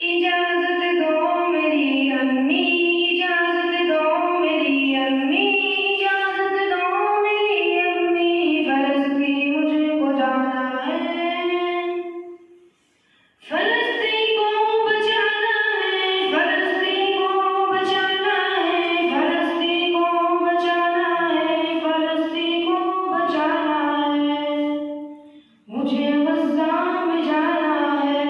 इजाजत दो मेरी अम्मी, इजाजत दो मेरी अम्मी, इजाजत दो मेरी अम्मी, फलस्तीन मुझको जाना है, फलस्तीन को बचाना है, फलस्तीन को बचाना है, फलस्तीन को बचाना है, फलस्तीन को बचाना है, मुझे गज़ा में जाना है।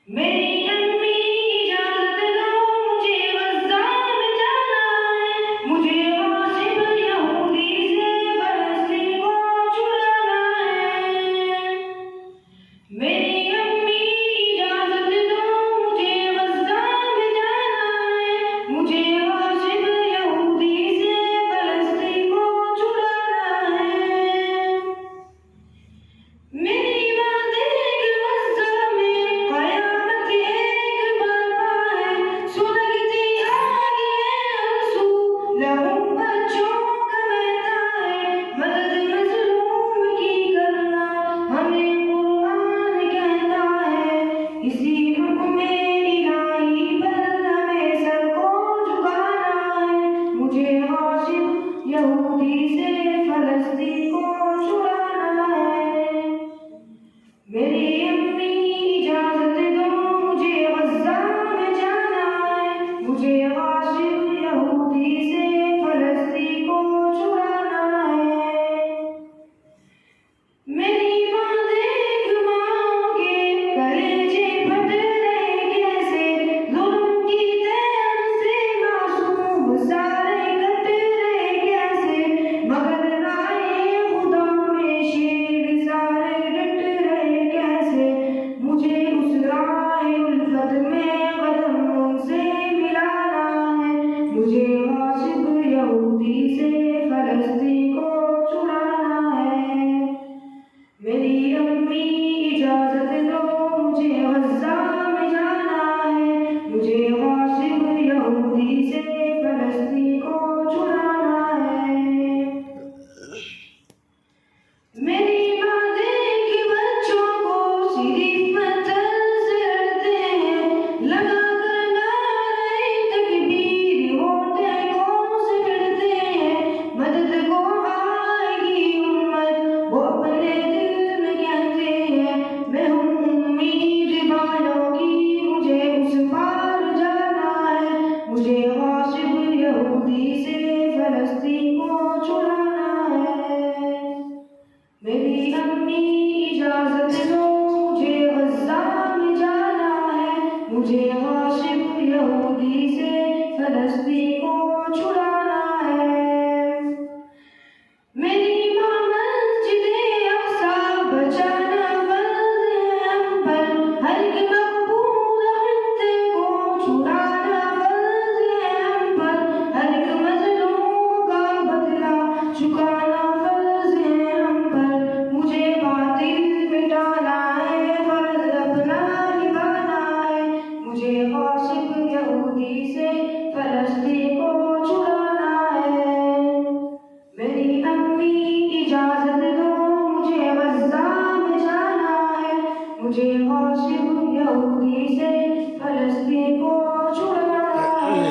मेरी अम्मी इजाजत दो, मुझे गज़ा में जाना है, मुझे गासिब यहूदी से फलस्तीन को छुड़ाना है। मेरी अम्मी इजाजत दो, मुझे गज़ा में जाना है, मुझे गासिब यहूदी से फलस्तीन को छुड़ाना है। मेरी बात एक गज़ा में क़यामत एक बर्पा है, सुलगती आग में आंसू लहू बच्चों का बहता है, मदद मज़लूम की करना हमें कुरान कहता है, इसी हुक्म इलाही पर हमें सर को झुकाना है, मुझे गासिब यहूदी से फलस्तीन को छुड़ाना है। मेरी अम्मी इजाजत दो, मुझे गज़ा में जाना है, मुझे गासिब यहूदी से फलस्तीन को छुड़ाना है। मेरी माँ देख माँ के कलेजे फट रहे कैसे, जुल्म की तेर से मासूम सारे कट रहे कैसे, मगर राहे खुदा में शेर सारे डट रहे कैसे, मुझे उस राहे उल्फत में कदम उनसे मिलाना है, मुझे गासिब यहूदी से फलस्तीन को छुड़ाना है। मेरी अम्मी इजाजत दो, मुझे गज़ा में जाना है, मुझे गासिब यहूदी से फलस्तीन को छुड़ाना है। मेरी माँ देख बच्चों को सिर्फ पत्थर से लड़ते हैं, लगा कर नारे तकबीर होठे को से लड़ते हैं, मदद को आएगी उम्मत वो अपने दिल में कहते हैं, मैं हूँ उम्मीद बालों की, मुझे उस पार जाना है, मुझे गासिब यहूदी से फलस्तीन को छुड़ाना है। मेरी अम्मी इजाजत दो, मुझे गज़ा में जाना है, मुझे गासिब यहूदी से फलस्तीन को छुड़ाना है। मेरी माँ मस्जिदे अक़सा बचाना फ़र्ज़ है हम पर, हर एक मक़बूल खत्ते को छुड़ाना फ़र्ज़ है हम पर, हर एक मज़लूम का बदला चुकाना फ़र्ज़ है हम पर, मुझे बातिल मिटाना है, फ़र्ज़ अपना निभाना है, मुझे गासिब यहूदी से फलस्तीन को छुड़ाना है। मेरी अम्मी इजाजत दो, मुझे गज़ा में जाना है, मुझे गासिब यहूदी से फलस्तीन को छुड़ाना है।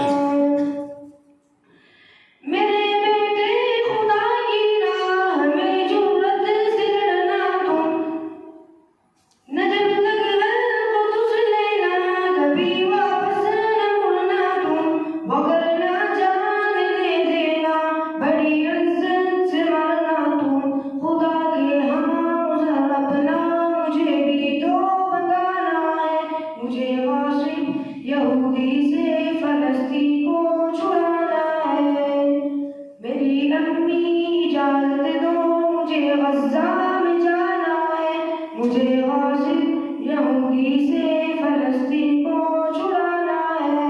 मेरे बेटे खुदा की राह में जुर्रत से लड़ना तुम, न जब तक कुदस लेना कभी वापस न मुड़ना तुम, मगर ना जानने देना बड़ी इज्जत से मरना तुम, खुदा के हौज़र अपना मुझे भी तो बताना है, मुझे गासिब यहूदी से फलस्तीन को छुड़ाना है। मेरी अम्मी इजाजत दो, मुझे गज़ा में जाना है, मुझे गासिब यहूदी से फलस्तीन को छुड़ाना है।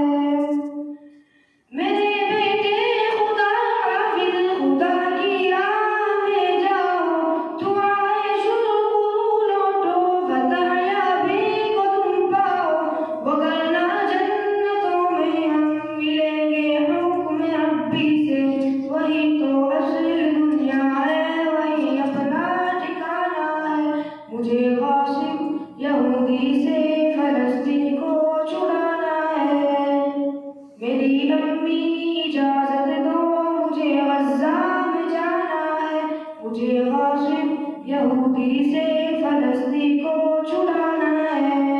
मेरे बेटे खुदा हाफिज़, खुदा की राह में जाओ, दुआएं शुरू लौटो, फतह याबी को तुम पाओ, वगरना जन्नतों में हम मिलेंगे हुक्म रब्बी से, वही तो असल दुनिया है, वही अपना यहूदी से फलस्तीन को छुड़ाना है। मेरी लंबी इजाजत दो, मुझे गज़ा में जाना है। मुझे गासिब यहूदी से फलस्तीन को छुड़ाना है।